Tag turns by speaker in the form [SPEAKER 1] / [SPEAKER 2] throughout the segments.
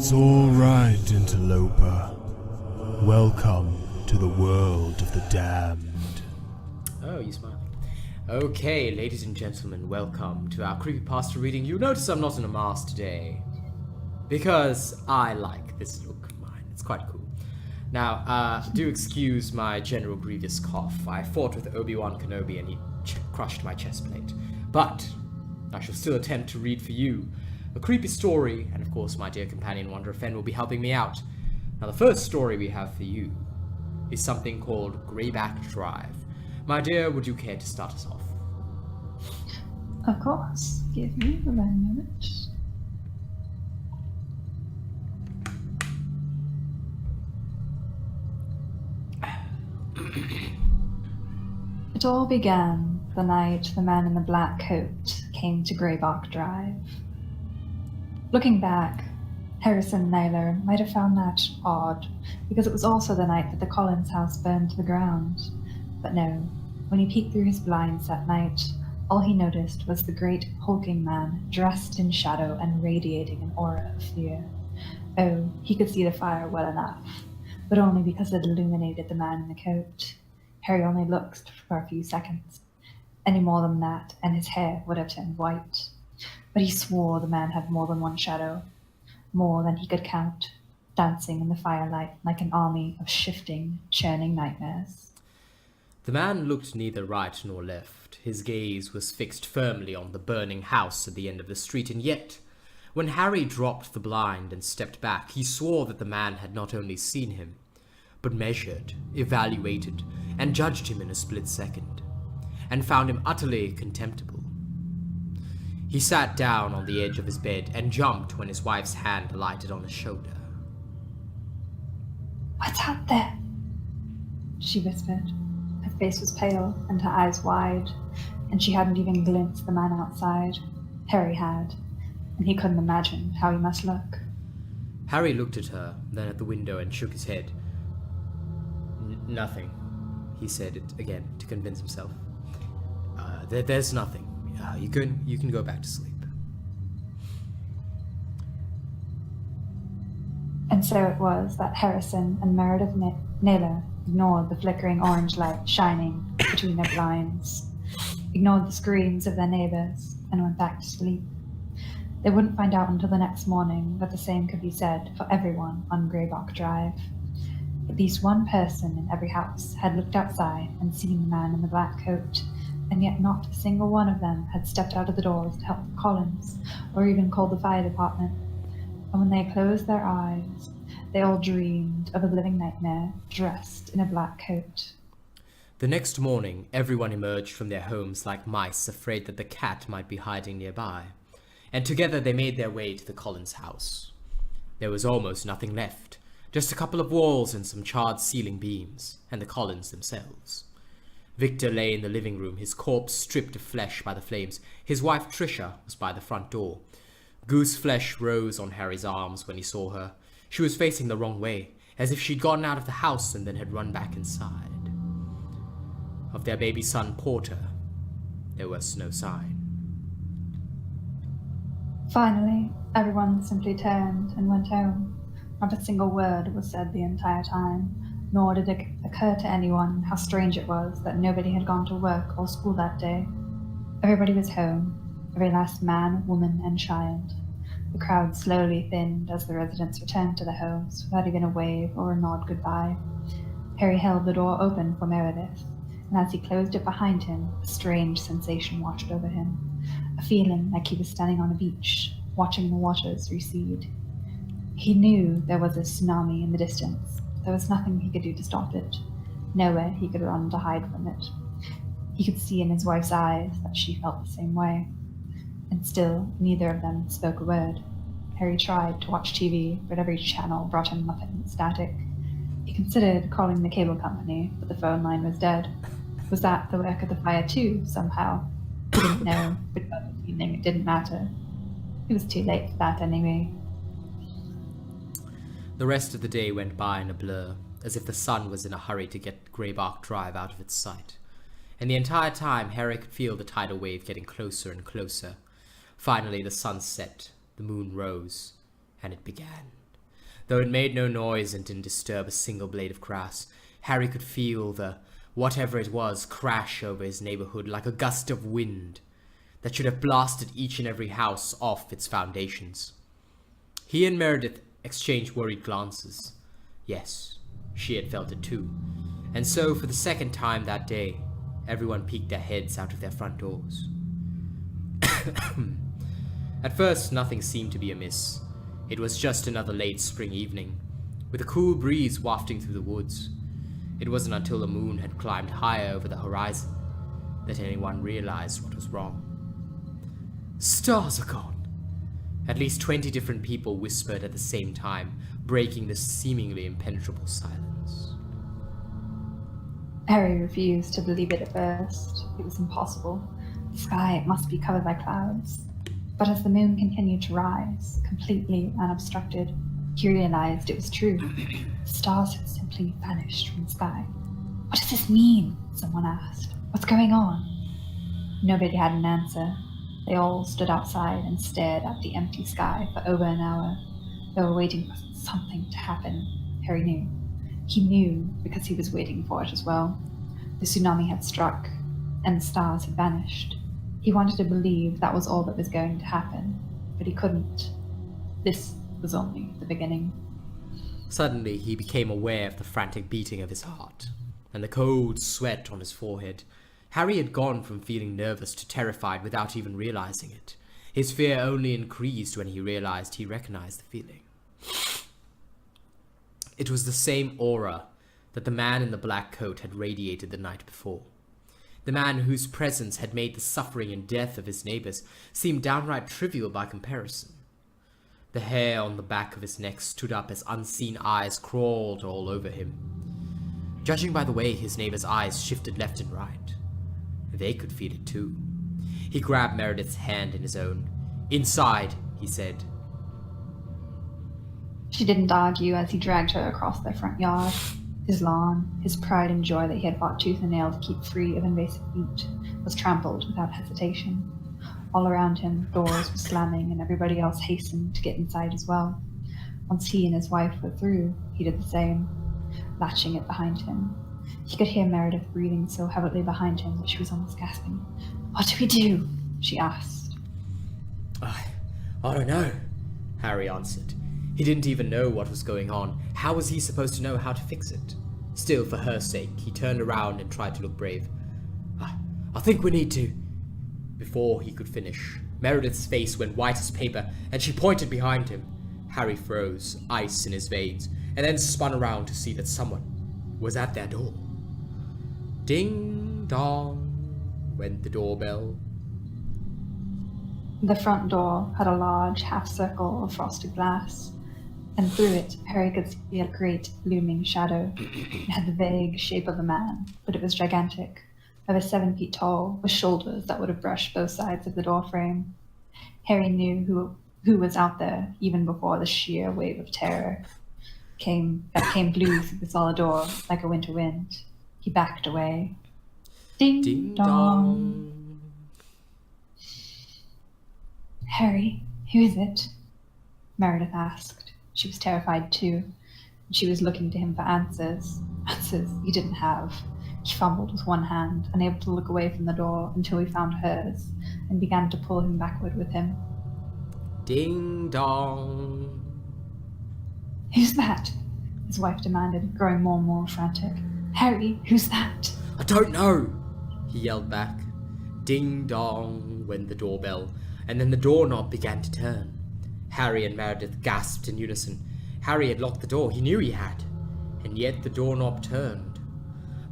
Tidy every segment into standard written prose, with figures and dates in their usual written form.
[SPEAKER 1] It's all right, interloper. Welcome to the world of the damned.
[SPEAKER 2] Oh, you smiling. Okay, ladies and gentlemen, welcome to our Creepypasta reading. You notice I'm not in a mask today, because I like this look of mine. It's quite cool. Now, do excuse my General Grievous cough. I fought with Obi-Wan Kenobi and he crushed my chest plate. But I shall still attempt to read for you a creepy story, and of course my dear companion Wanderer-Fehn will be helping me out. Now, the first story we have for you is something called Graybark Drive. My dear, would you care to start us off?
[SPEAKER 3] Of course. Give me a moment. It all began the night the man in the black coat came to Graybark Drive. Looking back, Harrison Naylor might have found that odd, because it was also the night that the Collins house burned to the ground. But no, when he peeked through his blinds that night, all he noticed was the great hulking man dressed in shadow and radiating an aura of fear. Oh, he could see the fire well enough, but only because it illuminated the man in the coat. Harry only looked for a few seconds. Any more than that, and his hair would have turned white. But he swore the man had more than one shadow, more than he could count, dancing in the firelight like an army of shifting, churning nightmares.
[SPEAKER 2] The man looked neither right nor left. His gaze was fixed firmly on the burning house at the end of the street, and yet, when Harry dropped the blind and stepped back, he swore that the man had not only seen him, but measured, evaluated, and judged him in a split second, and found him utterly contemptible. He sat down on the edge of his bed and jumped when his wife's hand alighted on his shoulder.
[SPEAKER 3] "What's out there?" she whispered. Her face was pale and her eyes wide, and she hadn't even glimpsed the man outside. Harry had, and he couldn't imagine how he must look.
[SPEAKER 2] Harry looked at her, then at the window, and shook his head. Nothing, he said it again to convince himself. There's nothing. You can go back to sleep.
[SPEAKER 3] And so it was that Harrison and Meredith Naylor ignored the flickering orange light shining between their blinds, ignored the screams of their neighbors, and went back to sleep. They wouldn't find out until the next morning that the same could be said for everyone on Graybark Drive. At least one person in every house had looked outside and seen the man in the black coat, and yet not a single one of them had stepped out of the doors to help the Collins, or even called the fire department. And when they closed their eyes, they all dreamed of a living nightmare dressed in a black coat.
[SPEAKER 2] The next morning, everyone emerged from their homes like mice, afraid that the cat might be hiding nearby, and together they made their way to the Collins house. There was almost nothing left, just a couple of walls and some charred ceiling beams, and the Collins themselves. Victor lay in the living room, his corpse stripped of flesh by the flames. His wife Tricia was by the front door. Goose flesh rose on Harry's arms when he saw her. She was facing the wrong way, as if she'd gotten out of the house and then had run back inside. Of their baby son Porter, there was no sign.
[SPEAKER 3] Finally, everyone simply turned and went home. Not a single word was said the entire time, nor did it occur to anyone how strange it was that nobody had gone to work or school that day. Everybody was home, every last man, woman, and child. The crowd slowly thinned as the residents returned to their homes without even a wave or a nod goodbye. Harry held the door open for Meredith, and as he closed it behind him, a strange sensation washed over him, a feeling like he was standing on a beach, watching the waters recede. He knew there was a tsunami in the distance. There was nothing he could do to stop it, nowhere he could run to hide from it. He could see in his wife's eyes that she felt the same way, and still neither of them spoke a word. Harry tried to watch TV, but every channel brought him nothing but static. He considered calling the cable company, but the phone line was dead. Was that the work of the fire too, somehow? He didn't know, but got the feeling it didn't matter. It was too late for that anyway.
[SPEAKER 2] The rest of the day went by in a blur, as if the sun was in a hurry to get Graybark Drive out of its sight. And the entire time, Harry could feel the tidal wave getting closer and closer. Finally, the sun set, the moon rose, and it began. Though it made no noise and didn't disturb a single blade of grass, Harry could feel the whatever it was crash over his neighborhood like a gust of wind that should have blasted each and every house off its foundations. He and Meredith exchanged worried glances. Yes, she had felt it too. And so, for the second time that day, everyone peeked their heads out of their front doors. At first, nothing seemed to be amiss. It was just another late spring evening, with a cool breeze wafting through the woods. It wasn't until the moon had climbed higher over the horizon that anyone realized what was wrong. Stars are gone! At least 20 different people whispered at the same time, breaking the seemingly impenetrable silence.
[SPEAKER 3] Harry refused to believe it at first. It was impossible. The sky must be covered by clouds. But as the moon continued to rise, completely unobstructed, he realized it was true. The stars had simply vanished from the sky. What does this mean? Someone asked. What's going on? Nobody had an answer. They all stood outside and stared at the empty sky for over an hour. They were waiting for something to happen. Harry knew. He knew because he was waiting for it as well. The tsunami had struck, and the stars had vanished. He wanted to believe that was all that was going to happen, but he couldn't. This was only the beginning.
[SPEAKER 2] Suddenly, he became aware of the frantic beating of his heart, and the cold sweat on his forehead. Harry had gone from feeling nervous to terrified without even realizing it. His fear only increased when he realized he recognized the feeling. It was the same aura that the man in the black coat had radiated the night before. The man whose presence had made the suffering and death of his neighbors seem downright trivial by comparison. The hair on the back of his neck stood up as unseen eyes crawled all over him. Judging by the way his neighbors' eyes shifted left and right, they could feel it too. He grabbed Meredith's hand in his own. "Inside," he said.
[SPEAKER 3] She didn't argue as he dragged her across their front yard. His lawn, his pride and joy that he had fought tooth and nail to keep free of invasive feet, was trampled without hesitation. All around him, doors were slamming and everybody else hastened to get inside as well. Once he and his wife were through, he did the same, latching it behind him. He could hear Meredith breathing so heavily behind him that she was almost gasping. "What do we do?" she asked.
[SPEAKER 2] I don't know," Harry answered. He didn't even know what was going on. How was he supposed to know how to fix it? Still, for her sake, he turned around and tried to look brave. I think we need to..." Before he could finish, Meredith's face went white as paper, and she pointed behind him. Harry froze, ice in his veins, and then spun around to see that someone was at their door. Ding dong went the doorbell.
[SPEAKER 3] The front door had a large half circle of frosted glass, and through it Harry could see a great looming shadow. It had the vague shape of a man, but it was gigantic, over 7 feet tall, with shoulders that would have brushed both sides of the doorframe. Harry knew who was out there even before the sheer wave of terror came blew through the solid door like a winter wind. He backed away. Ding,
[SPEAKER 2] Ding
[SPEAKER 3] dong.
[SPEAKER 2] dong.
[SPEAKER 3] "Harry, who is it?" Meredith asked. She was terrified too, and she was looking to him for answers. Answers he didn't have. He fumbled with one hand, unable to look away from the door until he found hers, and began to pull him backward with him.
[SPEAKER 2] Ding dong.
[SPEAKER 3] "Who's that?" his wife demanded, growing more and more frantic. "Harry, who's that?"
[SPEAKER 2] I don't know, he yelled back. Ding dong went the doorbell, and then the doorknob began to turn. Harry and Meredith gasped in unison. Harry had locked the door, he knew he had, and yet the doorknob turned.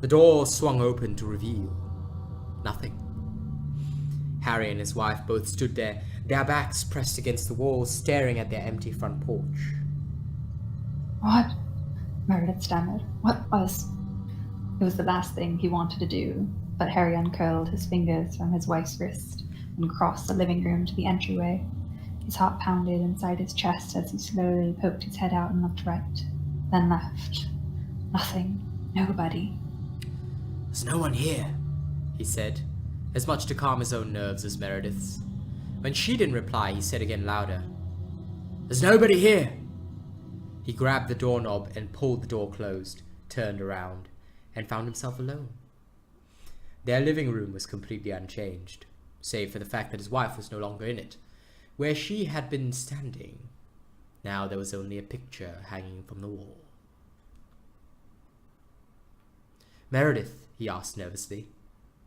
[SPEAKER 2] The door swung open to reveal nothing. Harry and his wife both stood there, their backs pressed against the walls, staring at their empty front porch.
[SPEAKER 3] "What?" Meredith stammered. "What was..." It was the last thing he wanted to do, but Harry uncurled his fingers from his wife's wrist and crossed the living room to the entryway. His heart pounded inside his chest as he slowly poked his head out and looked right, then left. Nothing. Nobody.
[SPEAKER 2] There's no one here, he said, as much to calm his own nerves as Meredith's. When she didn't reply, he said again louder, There's nobody here. He grabbed the doorknob and pulled the door closed, turned around, and found himself alone. Their living room was completely unchanged, save for the fact that his wife was no longer in it, where she had been standing. Now there was only a picture hanging from the wall. "Meredith," he asked nervously,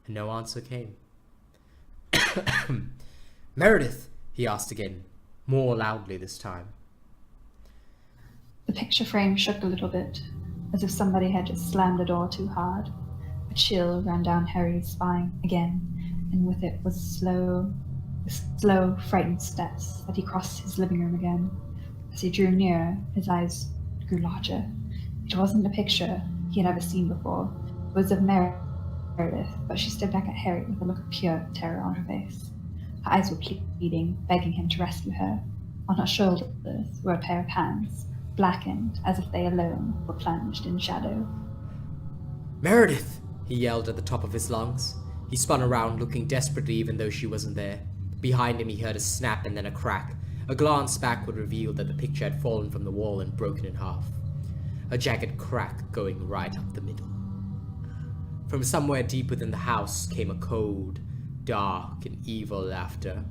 [SPEAKER 2] and no answer came. "Meredith," he asked again, more loudly this time.
[SPEAKER 3] The picture frame shook a little bit, as if somebody had just slammed the door too hard. A chill ran down Harry's spine again, and with it was slow, frightened steps as he crossed his living room again. As he drew nearer, his eyes grew larger. It wasn't a picture he had ever seen before. It was of Meredith, but she stood back at Harry with a look of pure terror on her face. Her eyes were pleading, begging him to rescue her. On her shoulders were a pair of hands, blackened as if they alone were plunged in shadow.
[SPEAKER 2] "Meredith!" he yelled at the top of his lungs. He spun around, looking desperately even though she wasn't there. Behind him he heard a snap and then a crack. A glance backward revealed that the picture had fallen from the wall and broken in half. A jagged crack going right up the middle. From somewhere deep within the house came a cold, dark, and evil laughter.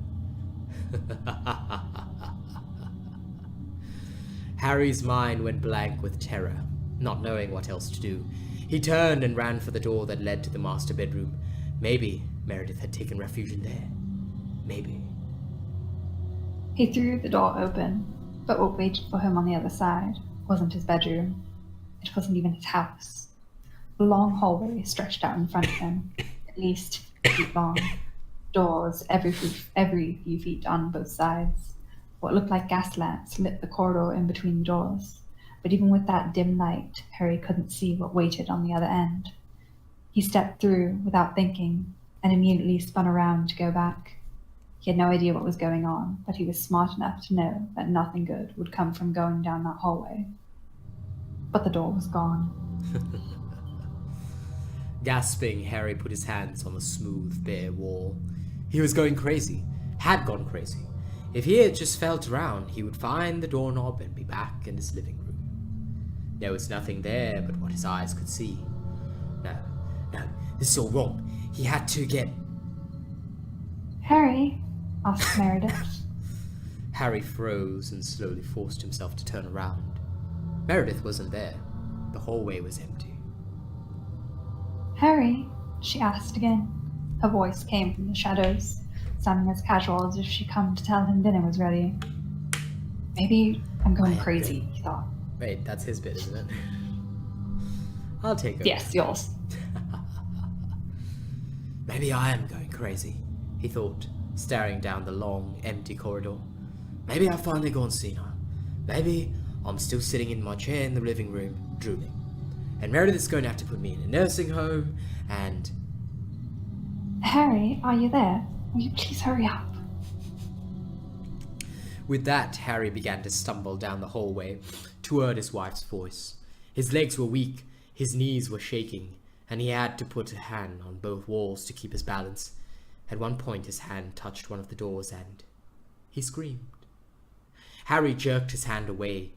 [SPEAKER 2] Harry's mind went blank with terror, not knowing what else to do. He turned and ran for the door that led to the master bedroom. Maybe Meredith had taken refuge in there. Maybe.
[SPEAKER 3] He threw the door open, but what waited for him on the other side wasn't his bedroom. It wasn't even his house. The long hallway stretched out in front of him, at least 50 feet long. Doors every few feet on both sides. What looked like gas lamps lit the corridor in between the doors, but even with that dim light, Harry couldn't see what waited on the other end. He stepped through without thinking, and immediately spun around to go back. He had no idea what was going on, but he was smart enough to know that nothing good would come from going down that hallway. But the door was gone.
[SPEAKER 2] Gasping, Harry put his hands on the smooth, bare wall. He was going crazy, had gone crazy. If he had just felt around, he would find the doorknob and be back in his living room. There was nothing there but what his eyes could see. No, this is all wrong. He had to get...
[SPEAKER 3] "Harry?" asked Meredith.
[SPEAKER 2] Harry froze and slowly forced himself to turn around. Meredith wasn't there. The hallway was empty.
[SPEAKER 3] "Harry?" she asked again. Her voice came from the shadows, sounding as casual as if she'd come to tell him dinner was ready. Maybe I'm going crazy, he thought.
[SPEAKER 2] Wait, that's his bit, isn't it? I'll take it.
[SPEAKER 3] Yes, yours.
[SPEAKER 2] Maybe I am going crazy, he thought, staring down the long, empty corridor. Maybe I've finally gone senile. Maybe I'm still sitting in my chair in the living room, drooling. And Meredith's going to have to put me in a nursing home, and...
[SPEAKER 3] "Harry, are you there? Will you please hurry up?"
[SPEAKER 2] With that, Harry began to stumble down the hallway toward his wife's voice. His legs were weak, his knees were shaking, and he had to put a hand on both walls to keep his balance. At one point, his hand touched one of the doors and he screamed. Harry jerked his hand away,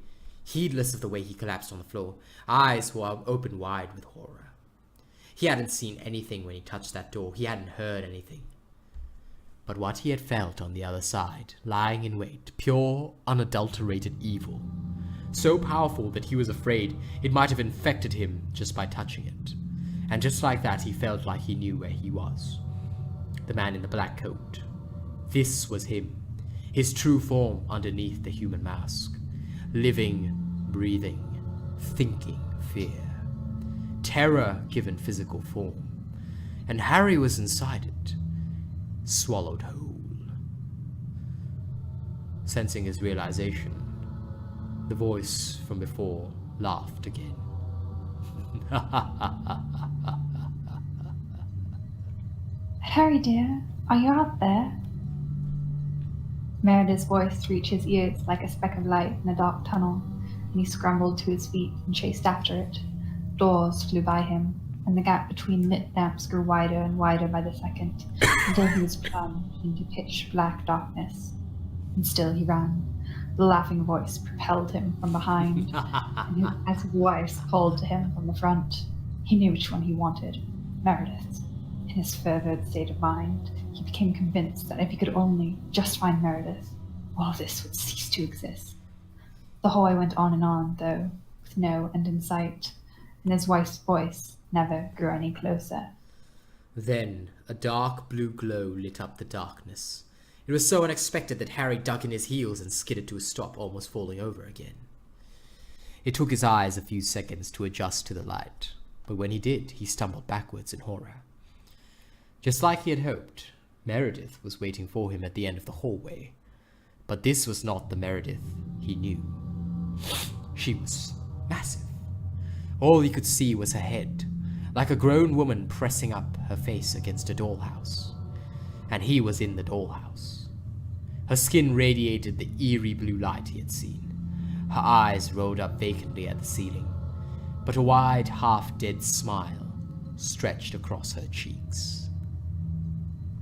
[SPEAKER 2] heedless of the way he collapsed on the floor. Eyes were open wide with horror. He hadn't seen anything when he touched that door. He hadn't heard anything. But what he had felt on the other side, lying in wait, pure, unadulterated evil, so powerful that he was afraid it might have infected him just by touching it. And just like that, he felt like he knew where he was. The man in the black coat. This was him, his true form underneath the human mask. Living, breathing, thinking fear. Terror given physical form. And Harry was inside it, swallowed whole. Sensing his realization, the voice from before laughed again.
[SPEAKER 3] "Harry dear, are you out there?" Meredith's voice reached his ears like a speck of light in a dark tunnel, and he scrambled to his feet and chased after it. Doors flew by him, and the gap between lit lamps grew wider and wider by the second, until he was plunged into pitch black darkness. And still he ran. The laughing voice propelled him from behind, and as his wife called to him from the front, he knew which one he wanted, Meredith. In his fervid state of mind, he became convinced that if he could only just find Meredith, all of this would cease to exist. The hallway went on, though, with no end in sight, and his wife's voice never grew any closer.
[SPEAKER 2] Then a dark blue glow lit up the darkness. It was so unexpected that Harry dug in his heels and skidded to a stop, almost falling over again. It took his eyes a few seconds to adjust to the light, but when he did, he stumbled backwards in horror. Just like he had hoped, Meredith was waiting for him at the end of the hallway. But this was not the Meredith he knew. She was massive. All he could see was her head, like a grown woman pressing up her face against a dollhouse. And he was in the dollhouse. Her skin radiated the eerie blue light he had seen. Her eyes rolled up vacantly at the ceiling, but a wide, half-dead smile stretched across her cheeks.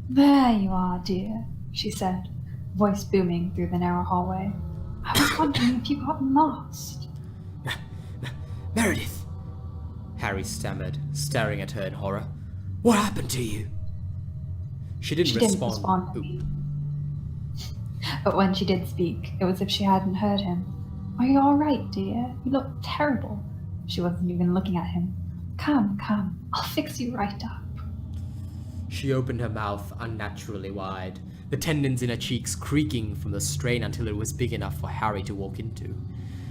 [SPEAKER 3] "There you are, dear," she said, voice booming through the narrow hallway. "I was wondering if you got lost."
[SPEAKER 2] Meredith, Harry stammered, staring at her in horror. "What happened to you?" She didn't respond.
[SPEAKER 3] To me. But when she did speak, it was as if she hadn't heard him. "Are you all right, dear? You look terrible." She wasn't even looking at him. Come, I'll fix you right up."
[SPEAKER 2] She opened her mouth unnaturally wide, the tendons in her cheeks creaking from the strain until it was big enough for Harry to walk into.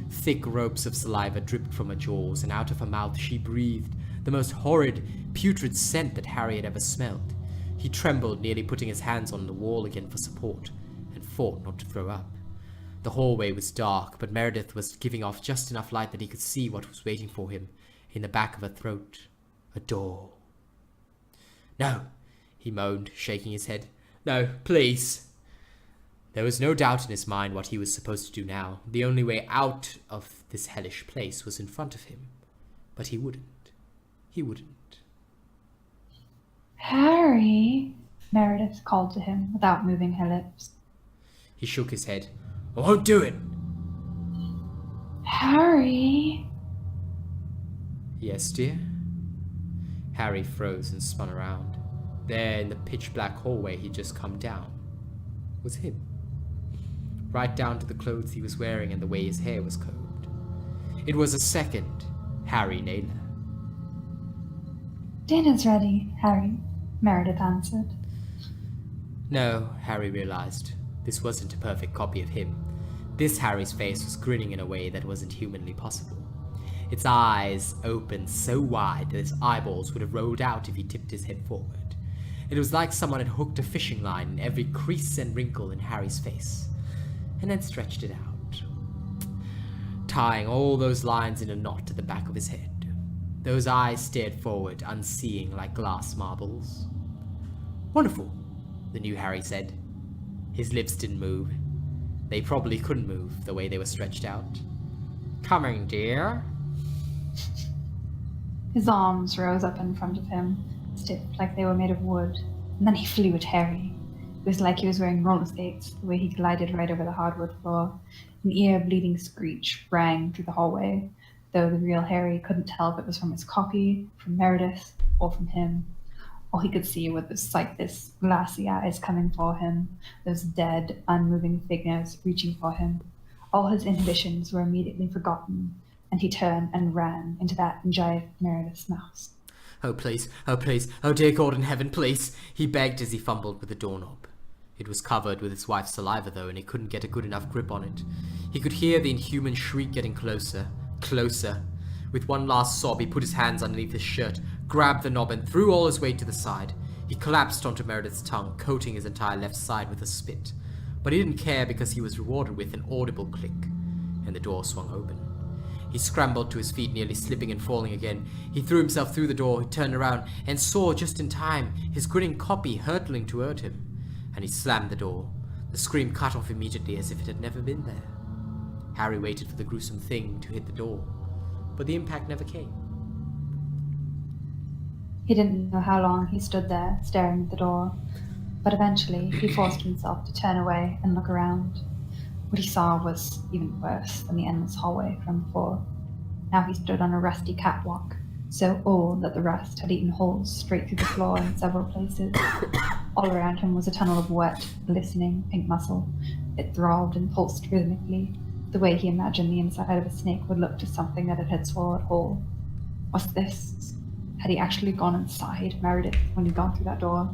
[SPEAKER 2] Thick ropes of saliva dripped from her jaws, and out of her mouth she breathed the most horrid, putrid scent that Harry had ever smelled. He trembled, nearly putting his hands on the wall again for support, and fought not to throw up. The hallway was dark, but Meredith was giving off just enough light that he could see what was waiting for him in the back of her throat. A door. "No," he moaned, shaking his head. "No, please." There was no doubt in his mind what he was supposed to do now. The only way out of this hellish place was in front of him. But he wouldn't. He wouldn't.
[SPEAKER 3] "Harry," Meredith called to him without moving her lips.
[SPEAKER 2] He shook his head. "I won't do it."
[SPEAKER 3] "Harry."
[SPEAKER 2] "Yes, dear?" Harry froze and spun around. There, in the pitch-black hallway he'd just come down, was him. Right down to the clothes he was wearing and the way his hair was combed. It was a second Harry Naylor.
[SPEAKER 3] "Dinner's ready, Harry," Meredith answered.
[SPEAKER 2] No, Harry realized. This wasn't a perfect copy of him. This Harry's face was grinning in a way that wasn't humanly possible. Its eyes opened so wide that his eyeballs would have rolled out if he tipped his head forward. It was like someone had hooked a fishing line in every crease and wrinkle in Harry's face, and then stretched it out, tying all those lines in a knot at the back of his head. Those eyes stared forward, unseeing like glass marbles. "Wonderful," the new Harry said. His lips didn't move. They probably couldn't move the way they were stretched out. "Coming, dear."
[SPEAKER 3] His arms rose up in front of him, stiff like they were made of wood, and then he flew at Harry. It was like he was wearing roller skates, the way he glided right over the hardwood floor. An ear-bleeding screech rang through the hallway, though the real Harry couldn't tell if it was from his copy, from Meredith, or from him. All he could see was the sightless, glassy eyes coming for him, those dead, unmoving figures reaching for him. All his inhibitions were immediately forgotten, and he turned and ran into that giant Meredith's mouth.
[SPEAKER 2] "Oh, please, oh dear God in heaven, please," he begged as he fumbled with the doorknob. It was covered with his wife's saliva, though, and he couldn't get a good enough grip on it. He could hear the inhuman shriek getting closer, closer. With one last sob, he put his hands underneath his shirt, grabbed the knob, and threw all his weight to the side. He collapsed onto Meredith's tongue, coating his entire left side with a spit. But he didn't care because he was rewarded with an audible click, and the door swung open. He scrambled to his feet, nearly slipping and falling again. He threw himself through the door, he turned around, and saw, just in time, his grinning copy hurtling toward him. And he slammed the door. The scream cut off immediately as if it had never been there. Harry waited for the gruesome thing to hit the door, but the impact never came.
[SPEAKER 3] He didn't know how long he stood there, staring at the door, but eventually he forced himself to turn away and look around. What he saw was even worse than the endless hallway from before. Now he stood on a rusty catwalk, so old that the rust had eaten holes straight through the floor in several places. All around him was a tunnel of wet, glistening pink muscle. It throbbed and pulsed rhythmically, the way he imagined the inside of a snake would look to something that it had swallowed whole. Was this? Had he actually gone inside Meredith when he'd gone through that door?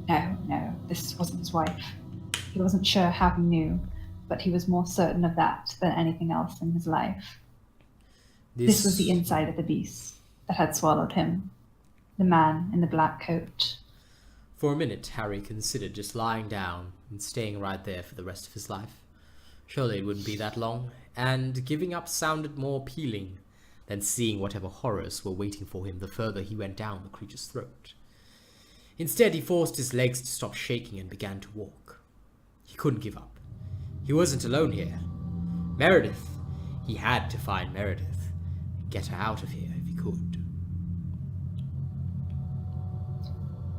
[SPEAKER 3] No, this wasn't his wife. He wasn't sure how he knew, but he was more certain of that than anything else in his life. This was the inside of the beast that had swallowed him. The man in the black coat.
[SPEAKER 2] For a minute, Harry considered just lying down and staying right there for the rest of his life. Surely it wouldn't be that long, and giving up sounded more appealing than seeing whatever horrors were waiting for him the further he went down the creature's throat. Instead, he forced his legs to stop shaking and began to walk. He couldn't give up. He wasn't alone here. Meredith. He had to find Meredith. Get her out of here if he could.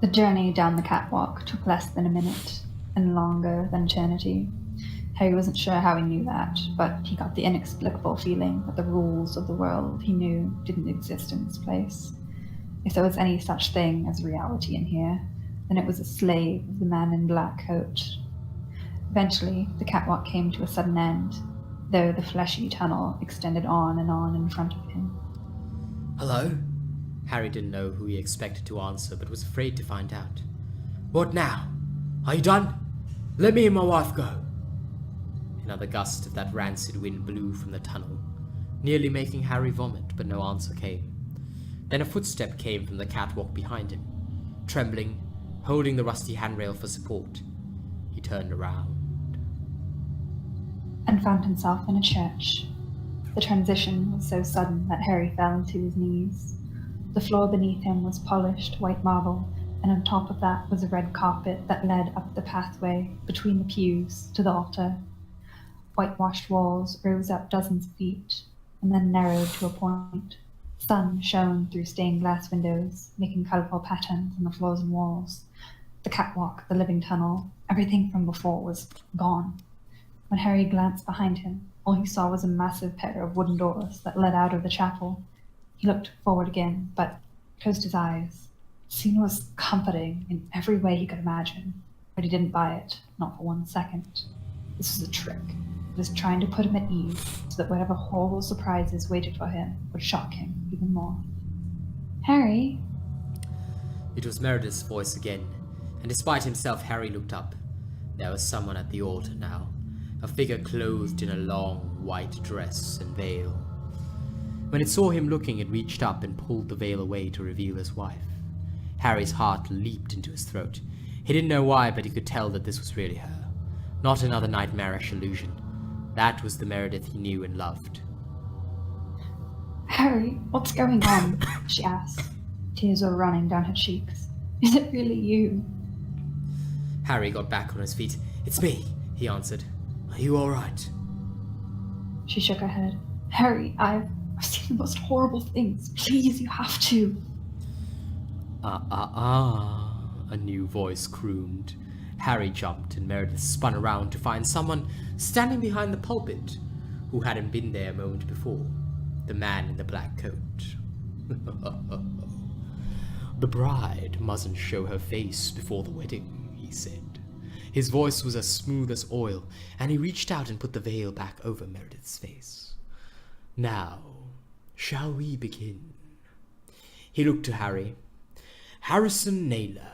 [SPEAKER 3] The journey down the catwalk took less than a minute, and longer than eternity. Harry wasn't sure how he knew that, but he got the inexplicable feeling that the rules of the world he knew didn't exist in this place. If there was any such thing as reality in here, then it was a slave of the man in black coat. Eventually, the catwalk came to a sudden end, though the fleshy tunnel extended on and on in front of him.
[SPEAKER 2] Hello? Harry didn't know who he expected to answer, but was afraid to find out. What now? Are you done? Let me and my wife go. Another gust of that rancid wind blew from the tunnel, nearly making Harry vomit, but no answer came. Then a footstep came from the catwalk behind him. Trembling, holding the rusty handrail for support, he turned around.
[SPEAKER 3] And found himself in a church. The transition was so sudden that Harry fell to his knees. The floor beneath him was polished white marble, and on top of that was a red carpet that led up the pathway between the pews to the altar. Whitewashed walls rose up dozens of feet, and then narrowed to a point. Sun shone through stained glass windows, making colourful patterns on the floors and walls. The catwalk, the living tunnel, everything from before was gone. When Harry glanced behind him, all he saw was a massive pair of wooden doors that led out of the chapel. He looked forward again, but closed his eyes. The scene was comforting in every way he could imagine, but he didn't buy it, not for 1 second. This was a trick. It was trying to put him at ease, so that whatever horrible surprises waited for him would shock him even more. Harry?
[SPEAKER 2] It was Meredith's voice again, and despite himself, Harry looked up. There was someone at the altar now, a figure clothed in a long white dress and veil. When it saw him looking, it reached up and pulled the veil away to reveal his wife. Harry's heart leaped into his throat. He didn't know why, but he could tell that this was really her. Not another nightmarish illusion. That was the Meredith he knew and loved.
[SPEAKER 3] Harry, what's going on? She asked. Tears were running down her cheeks. Is it really you?
[SPEAKER 2] Harry got back on his feet. It's me, he answered. Are you all right?
[SPEAKER 3] She shook her head. Harry, I've seen the most horrible things. Please, you have to.
[SPEAKER 2] A new voice crooned. Harry jumped, and Meredith spun around to find someone standing behind the pulpit who hadn't been there a moment before. The man in the black coat. The bride mustn't show her face before the wedding, he said. His voice was as smooth as oil, and he reached out and put the veil back over Meredith's face. Now, shall we begin? He looked to Harry. Harrison Naylor,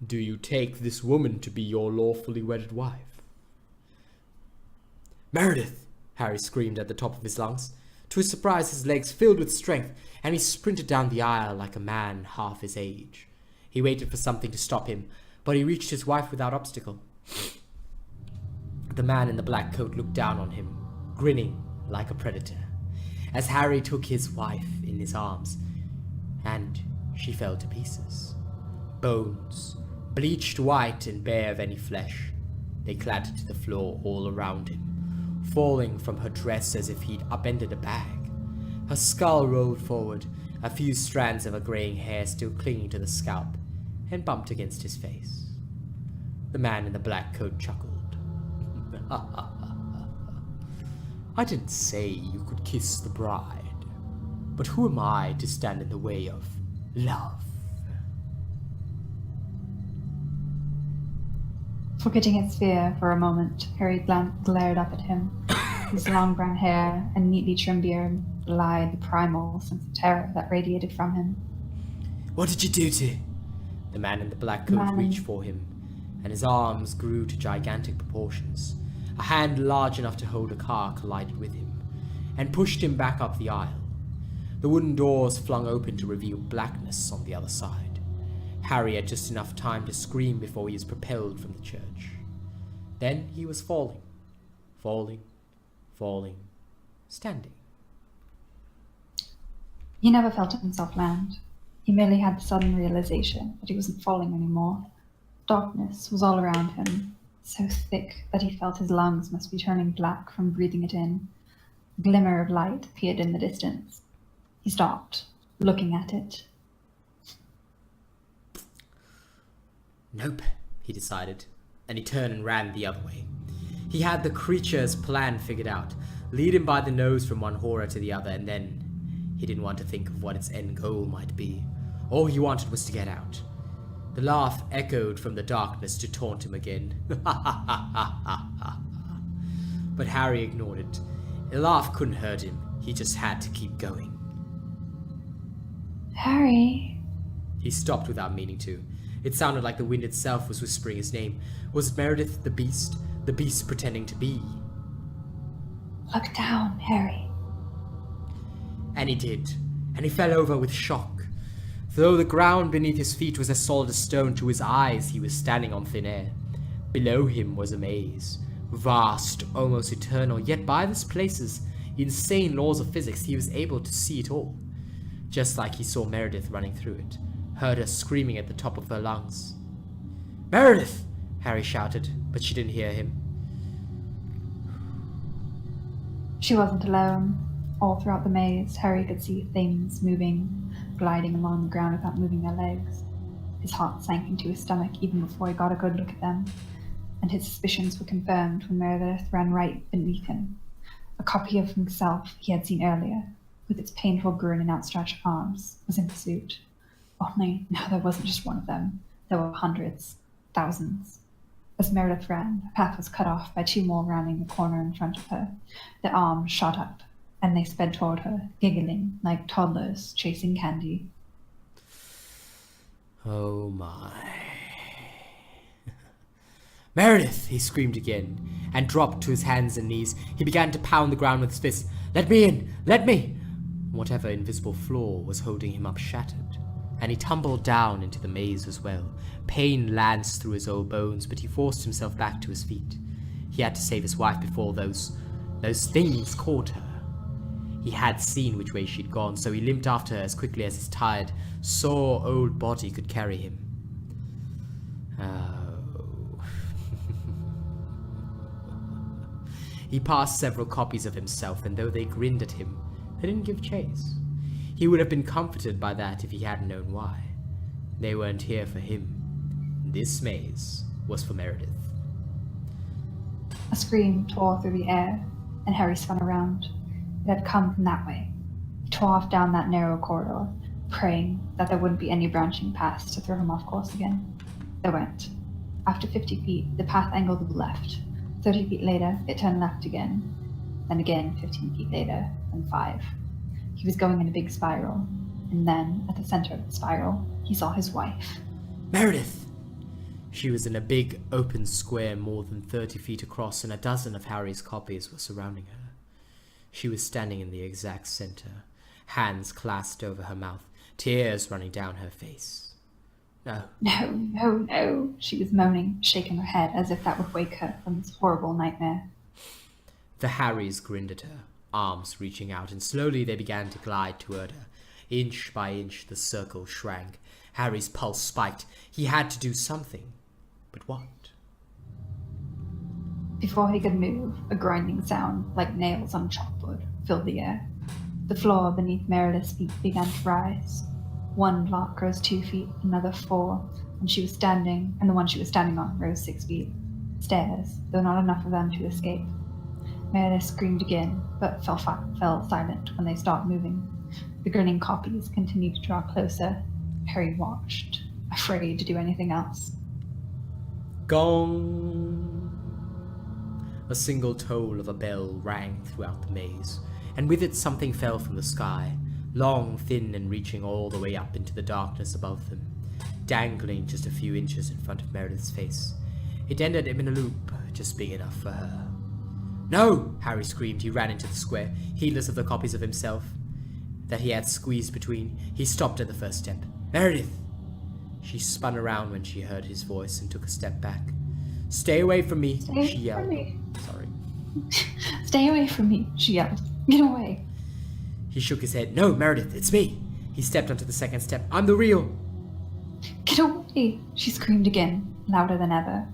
[SPEAKER 2] do you take this woman to be your lawfully wedded wife? Meredith! Harry screamed at the top of his lungs. To his surprise, his legs filled with strength, and he sprinted down the aisle like a man half his age. He waited for something to stop him, but he reached his wife without obstacle. The man in the black coat looked down on him, grinning like a predator, as Harry took his wife in his arms, and she fell to pieces. Bones, bleached white and bare of any flesh, they clattered to the floor all around him, falling from her dress as if he'd upended a bag. Her skull rolled forward, a few strands of her graying hair still clinging to the scalp, and bumped against his face. The man in the black coat chuckled. I didn't say you could kiss the bride, but who am I to stand in the way of love?
[SPEAKER 3] Forgetting its fear for a moment, Harry glared up at him. His long brown hair and neatly trimmed beard belied the primal sense of terror that radiated from him.
[SPEAKER 2] What did you do to? The man in the black coat reached for him, and his arms grew to gigantic proportions. A hand large enough to hold a car collided with him, and pushed him back up the aisle. The wooden doors flung open to reveal blackness on the other side. Harry had just enough time to scream before he was propelled from the church. Then he was falling, standing.
[SPEAKER 3] He never felt himself land. He merely had the sudden realization that he wasn't falling anymore. Darkness was all around him, so thick that he felt his lungs must be turning black from breathing it in. A glimmer of light appeared in the distance. He stopped, looking at it.
[SPEAKER 2] Nope, he decided, and he turned and ran the other way. He had the creature's plan figured out, lead him by the nose from one horror to the other, and then he didn't want to think of what its end goal might be. All he wanted was to get out. The laugh echoed from the darkness to taunt him again. But Harry ignored it. The laugh couldn't hurt him. He just had to keep going.
[SPEAKER 3] Harry.
[SPEAKER 2] He stopped without meaning to. It sounded like the wind itself was whispering his name. Was Meredith the beast pretending to be?
[SPEAKER 3] Look down, Harry.
[SPEAKER 2] And he did, and he fell over with shock. Though the ground beneath his feet was as solid as stone, to his eyes he was standing on thin air. Below him was a maze, vast, almost eternal, yet by this place's insane laws of physics he was able to see it all. Just like he saw Meredith running through it, heard her screaming at the top of her lungs. "Meredith!" Harry shouted, but she didn't hear him.
[SPEAKER 3] She wasn't alone. All throughout the maze, Harry could see things moving, gliding along the ground without moving their legs. His heart sank into his stomach even before he got a good look at them, and his suspicions were confirmed when Meredith ran right beneath him. A copy of himself he had seen earlier, with its painful grin and outstretched arms, was in pursuit. Only now there wasn't just one of them. There were hundreds, thousands. As Meredith ran, her path was cut off by two more rounding the corner in front of her. Their arms shot up, and they sped toward her, giggling like toddlers chasing candy.
[SPEAKER 2] Oh my. "Meredith!" he screamed again, and dropped to his hands and knees. He began to pound the ground with his fists. "Let me in! Let me!" Whatever invisible floor was holding him up shattered, and he tumbled down into the maze as well. Pain lanced through his old bones, but he forced himself back to his feet. He had to save his wife before those things caught her. He had seen which way she'd gone, so he limped after her as quickly as his tired, sore old body could carry him. Oh. He passed several copies of himself, and though they grinned at him, they didn't give chase. He would have been comforted by that if he hadn't known why. They weren't here for him. This maze was for Meredith.
[SPEAKER 3] A scream tore through the air, and Harry spun around. It had come from that way. He tore off down that narrow corridor, praying that there wouldn't be any branching paths to throw him off course again. There weren't. After 50 feet, the path angled to the left. 30 feet later, it turned left again. Then again, 15 feet later, and 5. He was going in a big spiral, and then, at the center of the spiral, he saw his wife.
[SPEAKER 2] Meredith! She was in a big, open square more than 30 feet across, and a dozen of Harry's copies were surrounding her. She was standing in the exact center, hands clasped over her mouth, tears running down her face. No.
[SPEAKER 3] No, no, no, she was moaning, shaking her head as if that would wake her from this horrible nightmare.
[SPEAKER 2] The Harrys grinned at her, arms reaching out, and slowly they began to glide toward her. Inch by inch, the circle shrank. Harry's pulse spiked. He had to do something. But what?
[SPEAKER 3] Before he could move, a grinding sound, like nails on chalkboard, filled the air. The floor beneath Meredith's feet began to rise. One block rose 2 feet, another 4, and she was standing, and the one she was standing on rose 6 feet. Stairs, though not enough of them to escape. Meredith screamed again, but fell silent when they stopped moving. The grinning copies continued to draw closer. Harry watched, afraid to do anything else.
[SPEAKER 2] Gong! A single toll of a bell rang throughout the maze, and with it something fell from the sky, long, thin, and reaching all the way up into the darkness above them, dangling just a few inches in front of Meredith's face. It ended in a loop, just big enough for her. "No!" Harry screamed. He ran into the square, heedless of the copies of himself that he had squeezed between. He stopped at the first step. "Meredith!" She spun around when she heard his voice and took a step back. "Stay away from me!" she yelled. Sorry.
[SPEAKER 3] "Stay away from me!" she yelled. "Get away!"
[SPEAKER 2] He shook his head. "No, Meredith, it's me!" He stepped onto the second step. "I'm the real!"
[SPEAKER 3] "Get away!" she screamed again, louder than ever.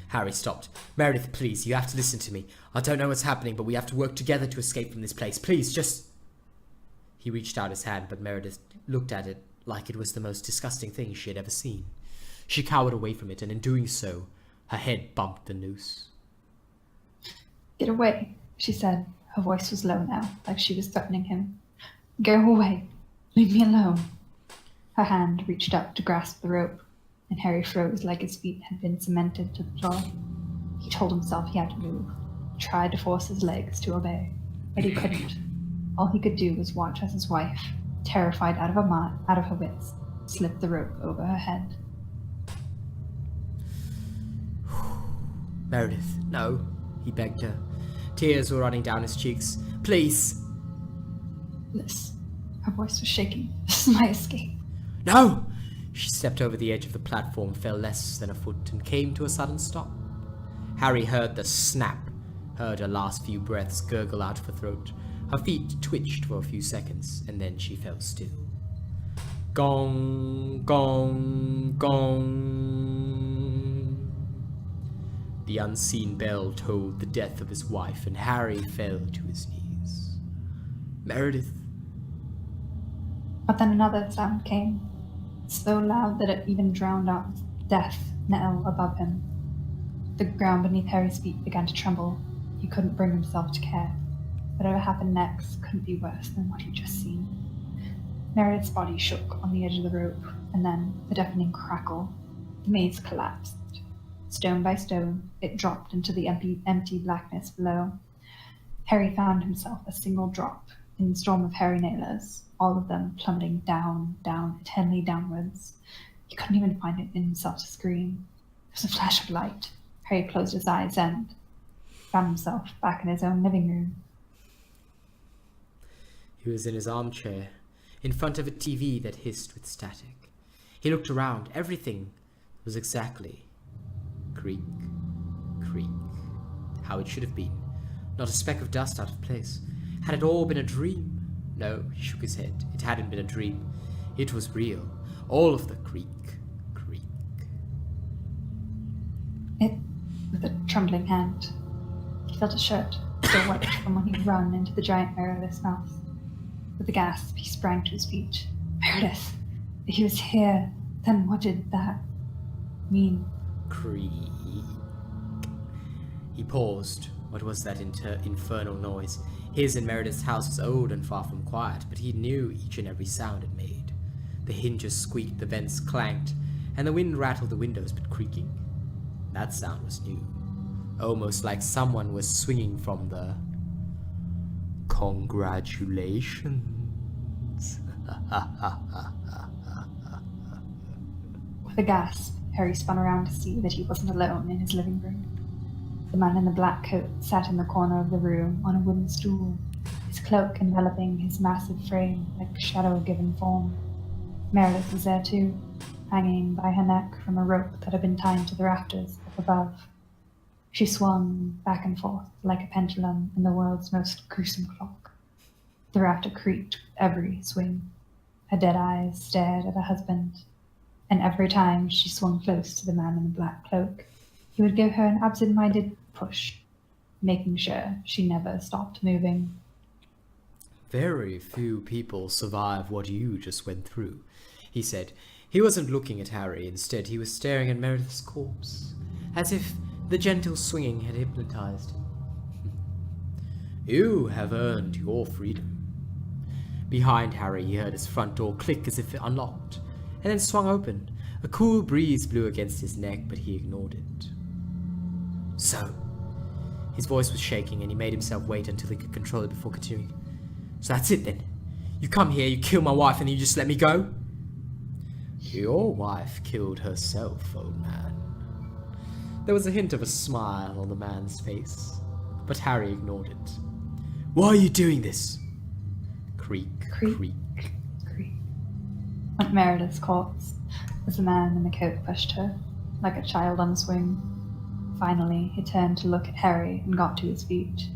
[SPEAKER 2] Harry stopped. "Meredith, please, you have to listen to me. I don't know what's happening, but we have to work together to escape from this place. Please, just..." He reached out his hand, but Meredith looked at it like it was the most disgusting thing she had ever seen. She cowered away from it, and in doing so, her head bumped the noose.
[SPEAKER 3] "Get away," she said. Her voice was low now, like she was threatening him. "Go away. Leave me alone." Her hand reached up to grasp the rope, and Harry froze like his feet had been cemented to the floor. He told himself he had to move, tried to force his legs to obey, but he couldn't. All he could do was watch as his wife, terrified out of her wits, slipped the rope over her head.
[SPEAKER 2] "Meredith, no," he begged her. Tears were running down his cheeks. "Please."
[SPEAKER 3] "This." Her voice was shaking. "This is my escape."
[SPEAKER 2] "No!" She stepped over the edge of the platform, fell less than a foot, and came to a sudden stop. Harry heard the snap, heard her last few breaths gurgle out of her throat. Her feet twitched for a few seconds, and then she fell still. Gong, gong, gong. The unseen bell told the death of his wife, and Harry fell to his knees. "Meredith."
[SPEAKER 3] But then another sound came, so loud that it even drowned out death knell above him. The ground beneath Harry's feet began to tremble. He couldn't bring himself to care. Whatever happened next couldn't be worse than what he'd just seen. Meredith's body shook on the edge of the rope, and then, a deafening crackle, the maze collapsed. Stone by stone, it dropped into the empty blackness below. Harry found himself a single drop in a storm of hairy nailers, all of them plummeting down, eternally downwards. He couldn't even find it in himself to scream. There was a flash of light. Harry closed his eyes and found himself back in his own living room.
[SPEAKER 2] He was in his armchair, in front of a TV that hissed with static. He looked around. Everything was exactly creak, creak, how it should have been. Not a speck of dust out of place. Had it all been a dream? No, he shook his head. It hadn't been a dream. It was real. All of the creak, creak.
[SPEAKER 3] With a trembling hand, he felt a shirt, still wet from when he'd run into the giant mirrorless mouth. With a gasp, he sprang to his feet. Meredith! He was here. Then what did that mean?
[SPEAKER 2] Creak. He paused. What was that infernal noise? His and Meredith's house was old and far from quiet, but he knew each and every sound it made. The hinges squeaked, the vents clanked, and the wind rattled the windows, but creaking. That sound was new. Almost like someone was swinging from the... Congratulations.
[SPEAKER 3] With a gasp, Harry spun around to see that he wasn't alone in his living room. The man in the black coat sat in the corner of the room on a wooden stool, his cloak enveloping his massive frame like shadow-given form. Meredith was there too, hanging by her neck from a rope that had been tied to the rafters up above. She swung back and forth like a pendulum in the world's most gruesome clock. The rafter creaked with every swing. Her dead eyes stared at her husband, and every time she swung close to the man in the black cloak, he would give her an absent-minded push, making sure she never stopped moving.
[SPEAKER 2] Very few people survive what you just went through, he said. He wasn't looking at Harry. Instead, he was staring at Meredith's corpse, as if the gentle swinging had hypnotized him. You have earned your freedom. Behind Harry, he heard his front door click as if it unlocked, and then swung open. A cool breeze blew against his neck, but he ignored it. So, his voice was shaking, and he made himself wait until he could control it before continuing. So that's it then? You come here, you kill my wife, and then you just let me go? Your wife killed herself, old man. There was a hint of a smile on the man's face, but Harry ignored it. Why are you doing this? Creak,
[SPEAKER 3] Creak.
[SPEAKER 2] creak.
[SPEAKER 3] Creak. Went Meredith's corpse as the man in the coat pushed her, like a child on a swing. Finally, he turned to look at Harry and got to his feet.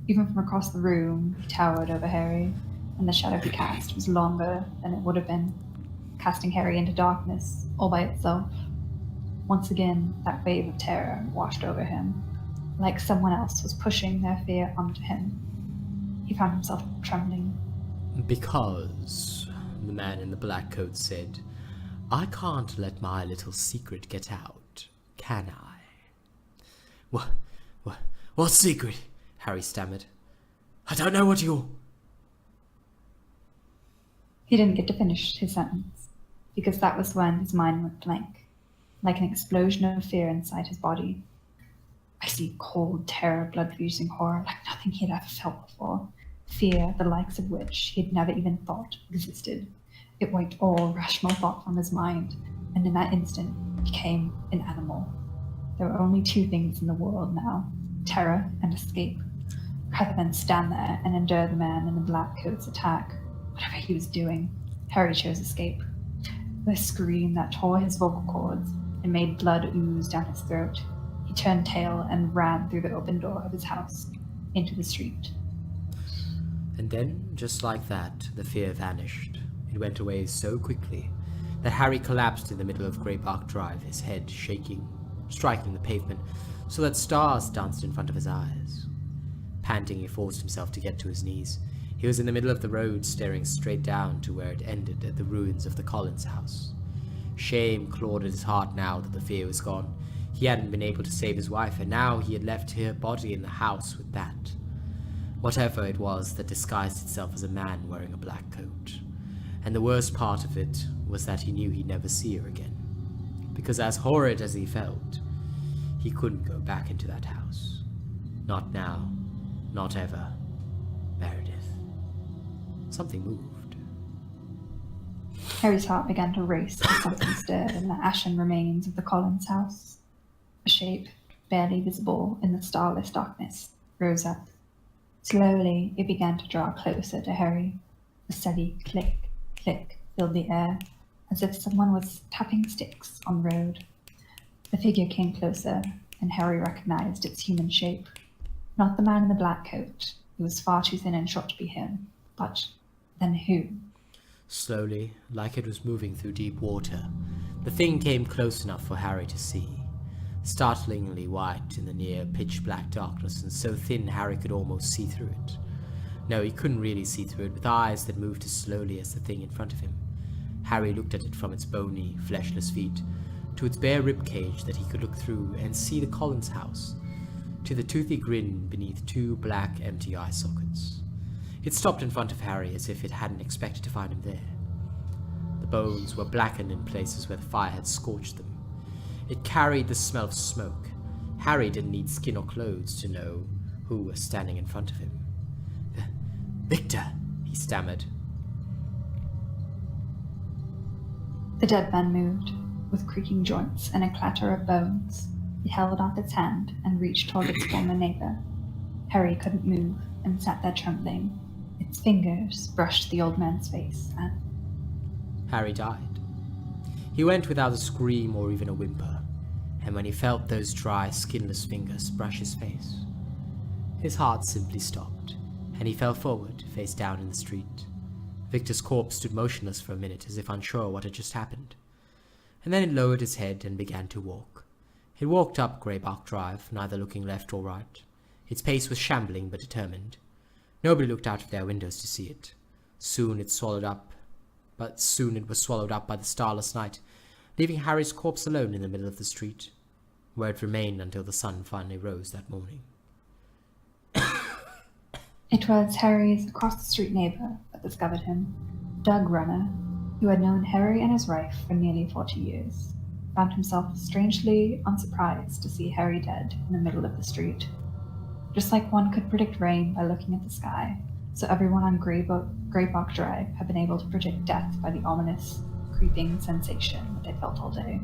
[SPEAKER 3] Even from across the room, he towered over Harry, and the shadow he cast was longer than it would have been, casting Harry into darkness all by itself. Once again, that wave of terror washed over him, like someone else was pushing their fear onto him. He found himself trembling.
[SPEAKER 2] Because, the man in the black coat said, I can't let my little secret get out, can I? What secret? Harry stammered. I don't know what you're...
[SPEAKER 3] He didn't get to finish his sentence, because that was when his mind went blank, like an explosion of fear inside his body. Icy, cold terror, blood-fusing horror like nothing he had ever felt before. Fear, the likes of which he had never even thought existed. It wiped all rational thought from his mind, and in that instant became an animal. There were only two things in the world now, terror and escape. Rather than stand there and endure the man in the black coat's attack, whatever he was doing, Harry chose escape. With a scream that tore his vocal cords and made blood ooze down his throat, he turned tail and ran through the open door of his house into the street.
[SPEAKER 2] And then, just like that, the fear vanished. It went away so quickly that Harry collapsed in the middle of Graybark Drive, his head shaking, striking the pavement, so that stars danced in front of his eyes. Panting, he forced himself to get to his knees. He was in the middle of the road, staring straight down to where it ended at the ruins of the Collins house. Shame clawed at his heart now that the fear was gone. He hadn't been able to save his wife, and now he had left her body in the house with that. Whatever it was that disguised itself as a man wearing a black coat. And the worst part of it was that he knew he'd never see her again. Because as horrid as he felt, he couldn't go back into that house. Not now. Not ever. Meredith. Something moved.
[SPEAKER 3] Harry's heart began to race as something stirred in the ashen remains of the Collins house. A shape, barely visible in the starless darkness, rose up. Slowly, it began to draw closer to Harry. A steady click, click filled the air, as if someone was tapping sticks on the road. The figure came closer, and Harry recognized its human shape. Not the man in the black coat. He was far too thin and short to be him. But then who?
[SPEAKER 2] Slowly, like it was moving through deep water, the thing came close enough for Harry to see. Startlingly white in the near pitch-black darkness, and so thin Harry could almost see through it. No, he couldn't really see through it, with eyes that moved as slowly as the thing in front of him. Harry looked at it from its bony, fleshless feet, to its bare ribcage that he could look through and see the Collins house, to the toothy grin beneath two black, empty eye sockets. It stopped in front of Harry as if it hadn't expected to find him there. The bones were blackened in places where the fire had scorched them. It carried the smell of smoke. Harry didn't need skin or clothes to know who was standing in front of him. Victor, he stammered.
[SPEAKER 3] The dead man moved, with creaking joints and a clatter of bones. He held out its hand and reached toward its former neighbor. Harry couldn't move and sat there trembling. Its fingers brushed the old man's face and...
[SPEAKER 2] Harry died. He went without a scream or even a whimper, and when he felt those dry, skinless fingers brush his face, his heart simply stopped, and he fell forward, face down in the street. Victor's corpse stood motionless for a minute, as if unsure what had just happened, and then it lowered its head and began to walk. It walked up Graybark Drive, neither looking left or right. Its pace was shambling but determined. Nobody looked out of their windows to see it. Soon it was swallowed up by the starless night, leaving Harry's corpse alone in the middle of the street, where it remained until the sun finally rose that morning.
[SPEAKER 3] It was Harry's across-the-street neighbor that discovered him. Doug Runner, who had known Harry and his wife for nearly 40 years, found himself strangely unsurprised to see Harry dead in the middle of the street. Just like one could predict rain by looking at the sky, so everyone on Graybark Drive had been able to predict death by the ominous, creeping sensation that they felt all day.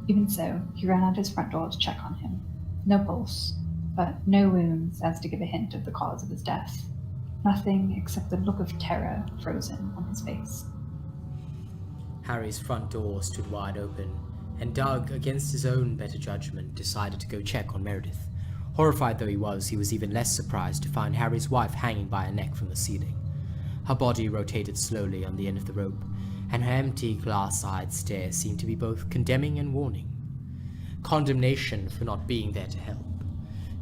[SPEAKER 3] Even so, he ran out his front door to check on him. No pulse, but no wounds as to give a hint of the cause of his death. Nothing except the look of terror frozen on his face.
[SPEAKER 2] Harry's front door stood wide open, and Doug, against his own better judgment, decided to go check on Meredith. Horrified though he was even less surprised to find Harry's wife hanging by her neck from the ceiling. Her body rotated slowly on the end of the rope, and her empty glass-eyed stare seemed to be both condemning and warning. Condemnation for not being there to help,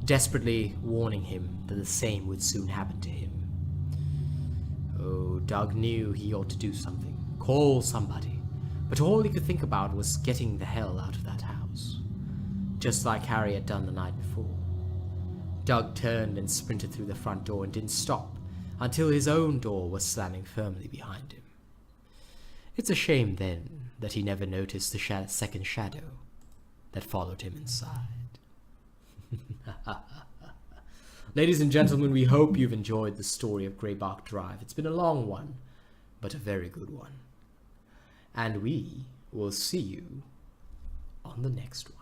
[SPEAKER 2] desperately warning him that the same would soon happen to him. Oh, Doug knew he ought to do something, call somebody, but all he could think about was getting the hell out of that house, just like Harry had done the night before. Doug turned and sprinted through the front door and didn't stop until his own door was slamming firmly behind him. It's a shame, then, that he never noticed the second shadow that followed him inside. Ladies and gentlemen, we hope you've enjoyed the story of Graybark Drive. It's been a long one, but a very good one. And we will see you on the next one.